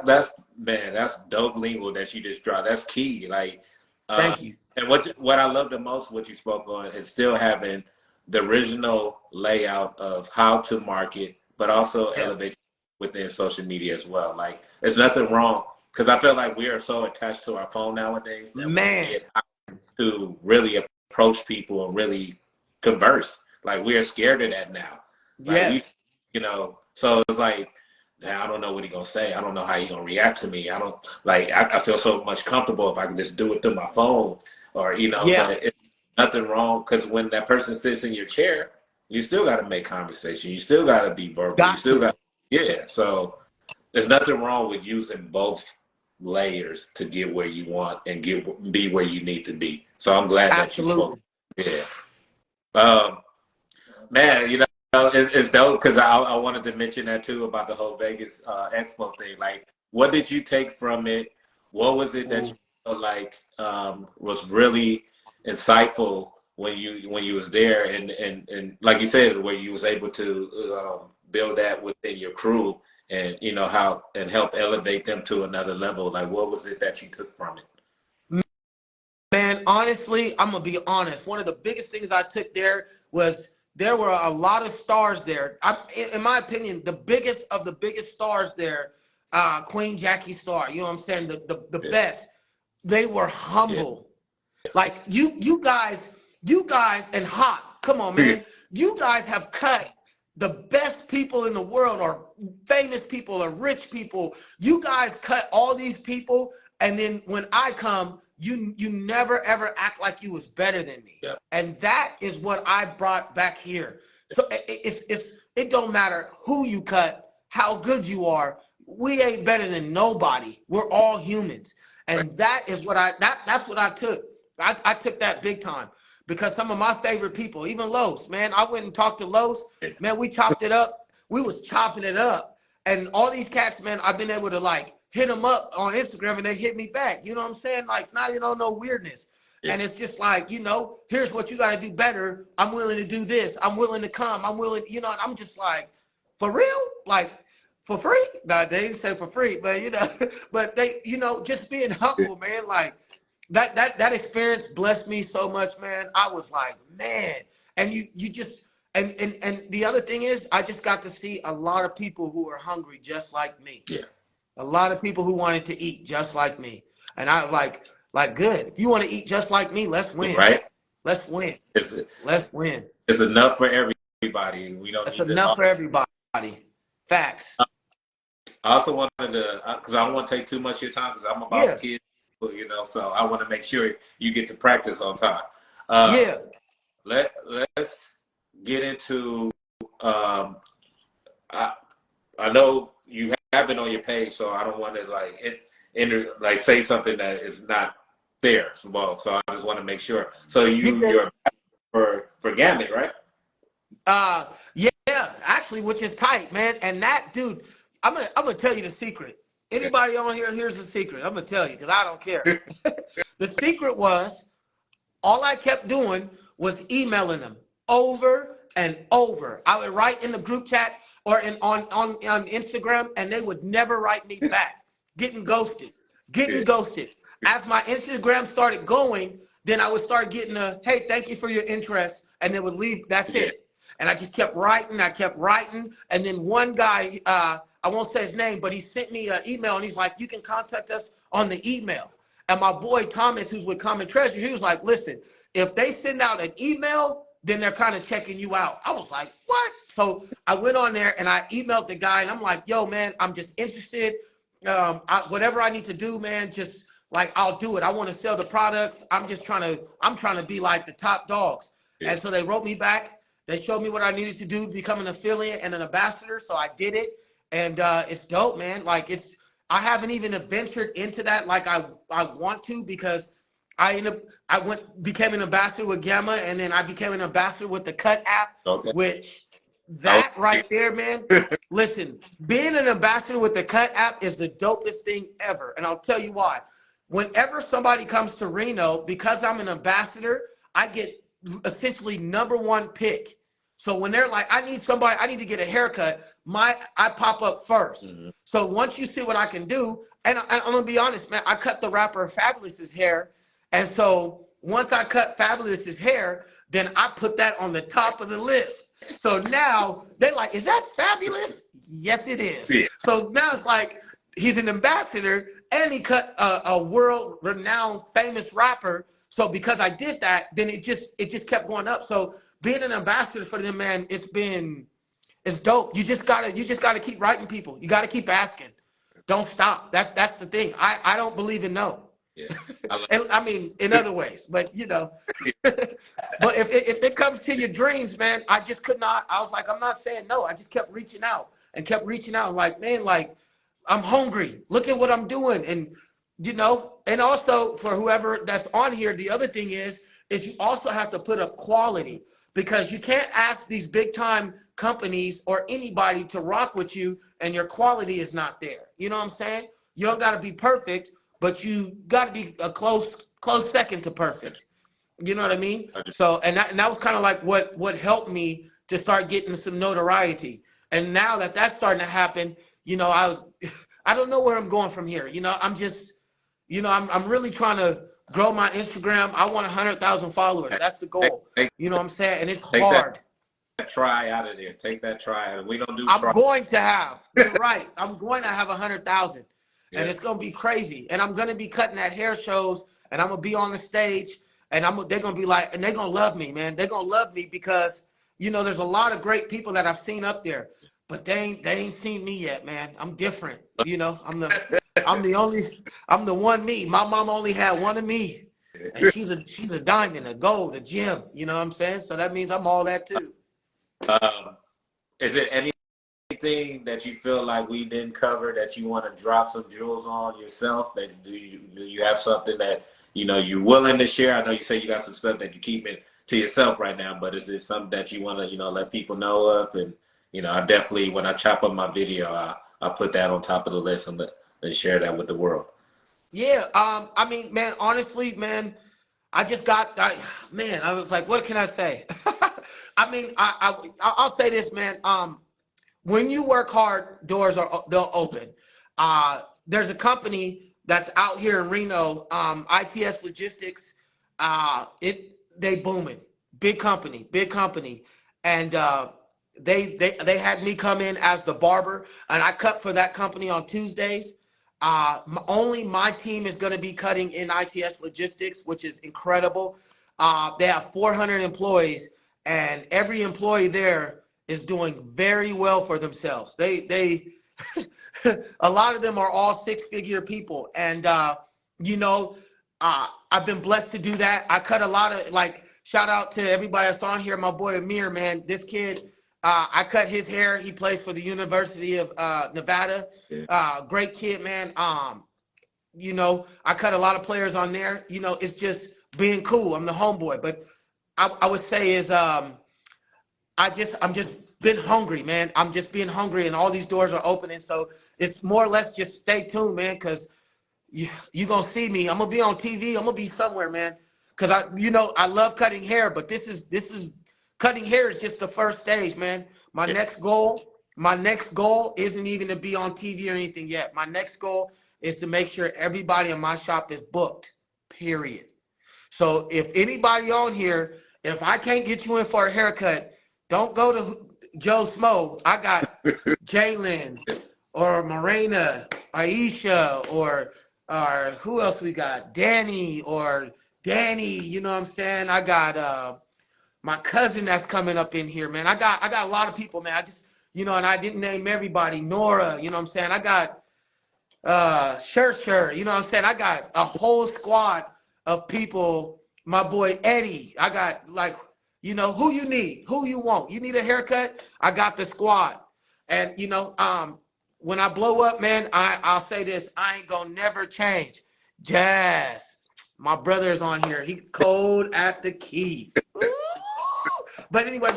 that's man, that's dope lingo that you just dropped. That's key. Like, Thank you. And what I love the most, what you spoke on, is still having the original layout of how to market, but also elevate within social media as well. Like, there's nothing wrong, because I feel like we are so attached to our phone nowadays that we forget how to really approach people and really converse. Like, we are scared of that now. Like, so it's like, I don't know what he's gonna say. I don't know how he's gonna react to me. I feel so much comfortable if I can just do it through my phone, or but it's nothing wrong, because when that person sits in your chair, you still got to make conversation. You still got to be verbal. You still got, so there's nothing wrong with using both layers to get where you want and be where you need to be. So I'm glad that you spoke. Yeah. Man, it's dope, because I wanted to mention that too, about the whole Vegas Expo thing. Like, what did you take from it? What was it that you felt like was really insightful when you was there, and like you said, where you was able to build that within your crew, and help elevate them to another level? Like, what was it that you took from it? Man, honestly, I'm gonna be honest. One of the biggest things I took there was there were a lot of stars there. In my opinion, the biggest of the biggest stars there, Queen Jackie Star. You know what I'm saying? The best. They were humble. Like you guys, and Hot. Come on, man. You guys have cut the best people in the world, or famous people, or rich people. You guys cut all these people, and then when I come, you never ever act like you was better than me. And that is what I brought back here. So it don't matter who you cut, how good you are. We ain't better than nobody. We're all humans. And that is what that's what I took. I took that big time, because some of my favorite people, even Los, man, I went and talked to Los, man, we chopped it up. We was chopping it up. And all these cats, man, I've been able to like hit them up on Instagram, and they hit me back. You know what I'm saying? Like, not even on no weirdness. And it's just like, here's what you got to do better. I'm willing to do this. I'm willing to come. I'm willing, and I'm just like, for real? Like, for free? No, they didn't say for free, but but they, just being humble, man. Like that experience blessed me so much, man. I was like, man, and you just and the other thing is, I just got to see a lot of people who are hungry just like me. A lot of people who wanted to eat just like me, and I like good. If you want to eat just like me, let's win. Right? Let's win. Let's win. It's enough for everybody. We don't. It's enough for everybody. Facts. I also wanted to, because I don't want to take too much of your time, because I'm about kids, so I want to make sure you get to practice on time. Let's get into, I know you have it on your page, so I don't want to say something that is not there. So I just want to make sure. So you're for Gambit, right? Yeah, actually, which is tight, man. And that dude, I'm gonna tell you the secret. Anybody on here, here's the secret. I'm gonna tell you, because I don't care. The secret was, all I kept doing was emailing them over and over. I would write in the group chat or on Instagram, and they would never write me back. Getting ghosted. As my Instagram started going, then I would start getting a, hey, thank you for your interest, and they would leave. That's it. And I just kept writing. And then one guy, I won't say his name, but he sent me an email, and he's like, you can contact us on the email. And my boy Thomas, who's with Common Treasure, he was like, listen, if they send out an email, then they're kind of checking you out. I was like, what? So I went on there and I emailed the guy, and I'm like, yo, man, I'm just interested. Whatever I need to do, man, just like I'll do it. I want to sell the products. I'm trying to be like the top dogs. Yeah. And so they wrote me back. They showed me what I needed to do to become an affiliate and an ambassador. So I did it. And it's dope, man. Like I haven't even ventured into that like I want to, because I became an ambassador with Gamma, and then I became an ambassador with the Cut app, okay. Which that right there, man. Listen, being an ambassador with the Cut app is the dopest thing ever. And I'll tell you why. Whenever somebody comes to Reno, because I'm an ambassador, I get essentially #1 pick. So when they're like, I need to get a haircut, I pop up first. Mm-hmm. So once you see what I can do, and I'm gonna be honest, man, I cut the rapper Fabulous's hair. And so once I cut Fabulous's hair, then I put that on the top of the list. So now they're like, is that Fabulous? Yes, it is. Yeah. So now it's like he's an ambassador and he cut a world-renowned famous rapper. So because I did that, then it just kept going up. So being an ambassador for them, man, it's dope. You just gotta keep writing people. You gotta keep asking. Don't stop. That's the thing. I don't believe in no. Yeah. I mean, in other ways, but you know, but if it comes to your dreams, man, I just could not. I was like, I'm not saying no. I just kept reaching out and kept reaching out. Like, man, like I'm hungry. Look at what I'm doing, and you know, and also for whoever that's on here, the other thing is you also have to put up quality, because you can't ask these big time companies or anybody to rock with you and your quality is not there. You know what I'm saying? You don't got to be perfect, but you got to be a close second to perfect. You know what I mean? So, and that was kind of like what helped me to start getting some notoriety. And now that that's starting to happen, you know, I don't know where I'm going from here. You know, I'm just, you know, I'm really trying to grow my Instagram. I want 100,000 followers. That's the goal. You know what I'm saying? And it's hard. That try out of there. Take that try out. We don't do. I'm going to have. You're right. I'm going to have 100,000. Yeah. And it's gonna be crazy. And I'm gonna be cutting at hair shows, and I'm gonna be on the stage, and they're gonna be like, and they're gonna love me, man. They're gonna love me because, you know, there's a lot of great people that I've seen up there, but they ain't seen me yet, man. I'm different. You know, I'm the one me. My mom only had one of me, and she's a diamond, a gold, a gem. You know what I'm saying? So that means I'm all that too. Is it anything that you feel like we didn't cover that you want to drop some jewels on yourself? That do you have something that, you know, you're willing to share? I know you say you got some stuff that you keep it to yourself right now, but is it something that you want to, you know, let people know of? And, you know, I definitely, when I chop up my video, I put that on top of the list and share that with the world. Yeah. I mean, man, honestly, man, I was like, what can I say? I mean, I'll say this, man. When you work hard, they'll open. There's a company that's out here in Reno, ITS Logistics. They booming, big company, and they had me come in as the barber, and I cut for that company on Tuesdays. Only my team is going to be cutting in ITS Logistics, which is incredible. They have 400 employees, and every employee there is doing very well for themselves. They a lot of them are all 6-figure people, and you know, I've been blessed to do that. I cut a lot of, like, shout out to everybody that's on here. My boy Amir, man, this kid, I cut his hair. He plays for the University of Nevada. Great kid, man. You know, I cut a lot of players on there. You know, it's just being cool. I'm the homeboy, but I would say is I'm just been hungry, man. I'm just being hungry, and all these doors are opening. So it's more or less just stay tuned, man, because you gonna see me. I'm gonna be on TV. I'm gonna be somewhere, man. Because I love cutting hair, but this is cutting hair is just the first stage, man. My next goal isn't even to be on TV or anything yet. My next goal is to make sure everybody in my shop is booked, period. So if anybody on here, if I can't get you in for a haircut, don't go to Joe Smo. I got Jalen or Morena, Aisha, or who else we got? Danny, you know what I'm saying? I got my cousin that's coming up in here, man. I got a lot of people, man. I just, you know, and I didn't name everybody. Nora, you know what I'm saying? I got Sure. You know what I'm saying? I got a whole squad of people. My boy Eddie. I got like, who you need, who you want. You need a haircut? I got the squad. And when I blow up, man, I'll say this: I ain't gonna never change. Jazz, my brother is on here. He cold at the keys. Ooh. But anyway,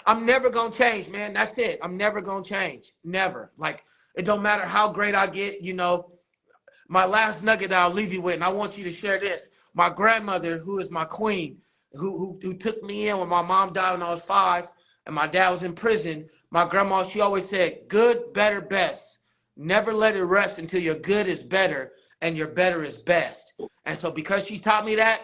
I'm never gonna change, man. That's it. I'm never gonna change. Never. Like, it don't matter how great I get, My last nugget that I'll leave you with, and I want you to share this. My grandmother, who is my queen, who took me in when my mom died when I was 5, and my dad was in prison. My grandma, she always said, good, better, best. Never let it rest until your good is better and your better is best. And so because she taught me that,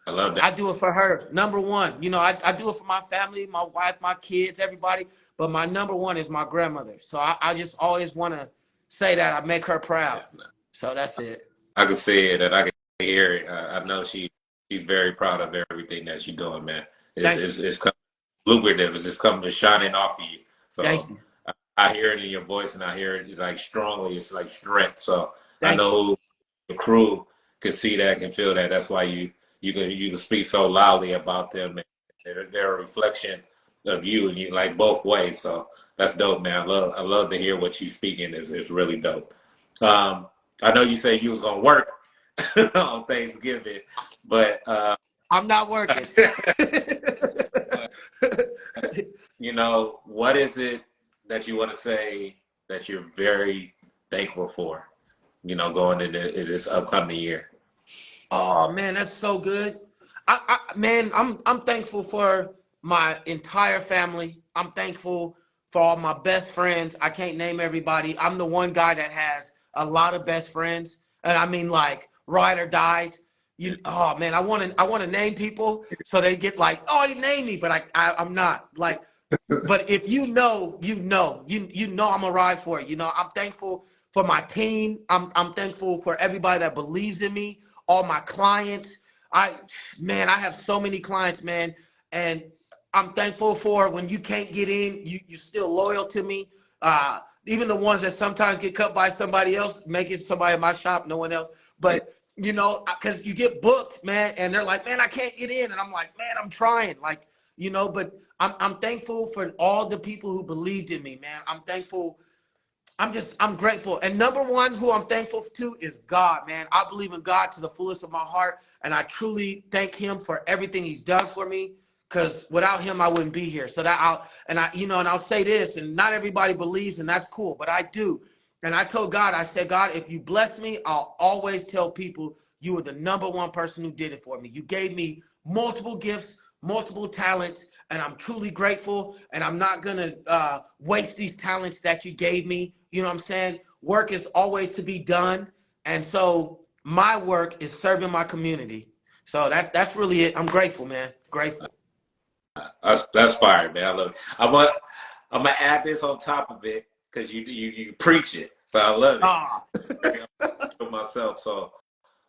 I love that. I do it for her. Number one, I do it for my family, my wife, my kids, everybody. But my number one is my grandmother. So I just always want to say that I make her proud. Yeah. So that's it. I can see it and I can hear it. I know she's very proud of everything that she's doing, man. Thank you. It's coming lucrative. It's coming to shining off of you. Thank So you. I hear it in your voice and I hear it like strongly. It's like strength. So I Thank you. know the crew can see that, can feel that. That's why you can speak so loudly about them. And they're a reflection of you, and you like both ways. So that's dope, man. I love to hear what you speaking. Is really dope. I know you say you was gonna work on Thanksgiving, but I'm not working. what is it that you want to say that you're very thankful for? Going into this upcoming year. Oh man, that's so good. Man, I'm thankful for my entire family. I'm thankful for all my best friends. I can't name everybody. I'm the one guy that has a lot of best friends, and I mean like ride or dies. Oh man, I want to name people so they get like, oh, you name me, but I'm not like. But if you know I'm a ride for it. I'm thankful for my team. I'm thankful for everybody that believes in me, all my clients. I have so many clients, man, and I'm thankful for when you can't get in, you're still loyal to me. Even the ones that sometimes get cut by somebody else, make it somebody in my shop, no one else. But because you get booked, man, and they're like, man, I can't get in, and I'm like, man, I'm trying, like, but I'm thankful for all the people who believed in me, man. I'm thankful. I'm grateful. And number one, who I'm thankful to is God, man. I believe in God to the fullest of my heart. And I truly thank him for everything he's done for me. Because without him, I wouldn't be here. So I'll say this, and not everybody believes, and that's cool, but I do. And I told God, I said, God, if you bless me, I'll always tell people you were the number one person who did it for me. You gave me multiple gifts, multiple talents, and I'm truly grateful. And I'm not going to waste these talents that you gave me. You know what I'm saying? Work is always to be done. And so my work is serving my community. So that's really it. I'm grateful, man. Grateful. That's fire, man. I love it. I'm gonna add this on top of it because you preach it, so I love it. Ah, For myself, so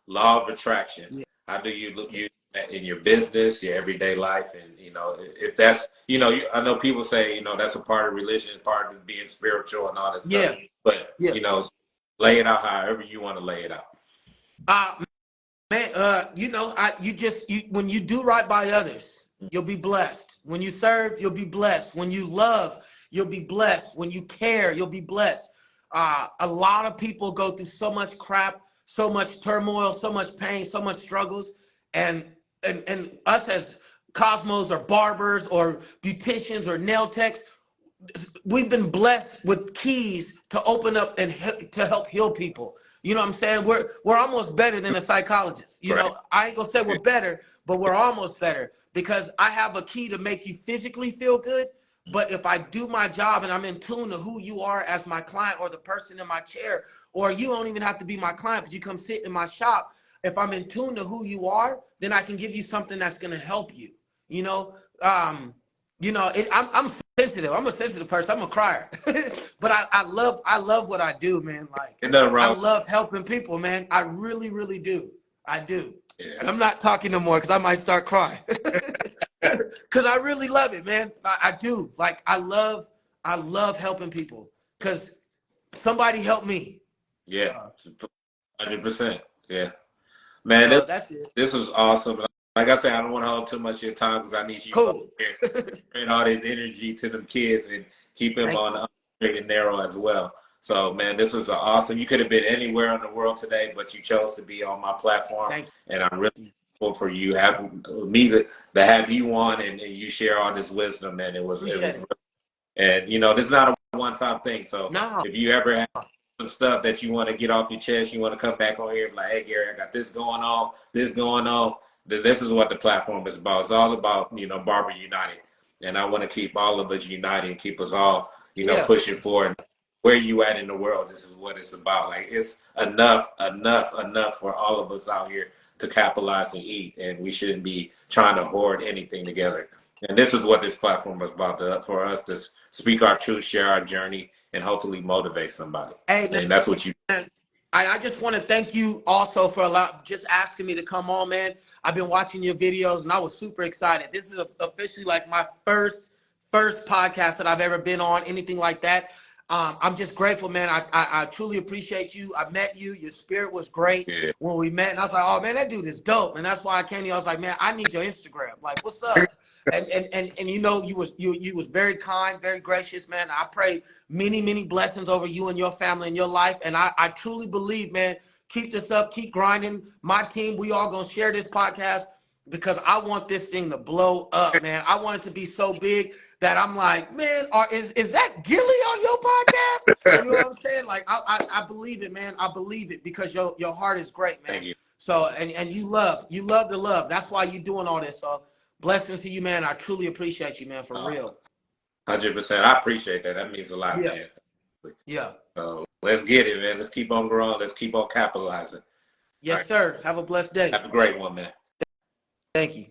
law of attraction. yeah. How do you look you in your business, your everyday life, and if that's I know people say that's a part of religion, part of being spiritual and all that stuff, Yeah. but Yeah. lay it out however you want to lay it out. Uh, Man, when you do right by others, you'll be blessed. When you serve, you'll be blessed. When you love, you'll be blessed. When you care, you'll be blessed. A lot of people go through so much crap, so much turmoil, so much pain, so much struggles, and and us as cosmos or barbers or beauticians or nail techs, we've been blessed with keys to open up and to help heal people. You know what I'm saying? We're almost better than a psychologist. Right. I ain't gonna say we're better, but we're almost better because I have a key to make you physically feel good. But if I do my job and I'm in tune to who you are as my client or the person in my chair, or you don't even have to be my client, but you come sit in my shop. If I'm in tune to who you are, then I can give you something that's gonna help you. You know, I'm sensitive. I'm a sensitive person. I'm a crier, but I love what I do, man. Like Ain't nothing I wrong. love helping people, man. I really, really do. I do. Yeah. And I'm not talking no more because I might start crying. Because I really love it, man. I do. Like I love helping people because somebody helped me. Yeah, 100%. Yeah, man, So that's it. this was awesome. Like I said, I don't want to hold too much of your time because I need you to go Cool. there, bring all this energy to them kids and keep them Thank on the straight and narrow as well. So, man, this was awesome. You could have been anywhere in the world today, but you chose to be on my platform, thank and I'm really you. grateful for you having me to have you on and you share all this wisdom. Man, it Appreciate was, it. and this is not a one-time thing. So, No. if you ever have some stuff that you want to get off your chest, you want to come back on here and be like, hey, Gary, I got this going on. This is what the platform is about. It's all about, Barber United. And I want to keep all of us united and keep us all, Yeah. pushing forward. Where you at in the world, this is what it's about. Like, it's enough for all of us out here to capitalize and eat. And we shouldn't be trying to hoard anything together. And this is what this platform is about, for us to speak our truth, share our journey, and hopefully motivate somebody. Hey, And that's what you. man, I just want to thank you also for just asking me to come on, man. I've been watching your videos and I was super excited. This is officially like my first podcast that I've ever been on, anything like that. I'm just grateful, man. I truly appreciate you. I met you. Your spirit was great Yeah. when we met. And I was like, oh, man, that dude is dope. And that's why I came to you. I was like, man, I need your Instagram. Like, what's up? And you was very kind, very gracious, man. I pray many blessings over you and your family and your life. And I truly believe, man, keep this up, keep grinding. My team, we all gonna share this podcast because I want this thing to blow up, man. I want it to be so big that I'm like, man, is that Gilly on your podcast? You know what I'm saying? Like, I believe it, man. I believe it because your heart is great, man. Thank you. So and you love the love. That's why you're doing all this. So blessings to you, man. I truly appreciate you, man, for real. 100%. I appreciate that. That means a lot, Yeah. man. Yeah. So let's get it, man. Let's keep on growing. Let's keep on capitalizing. All Yes, right. sir. Have a blessed day. Have a great one, man. Thank you.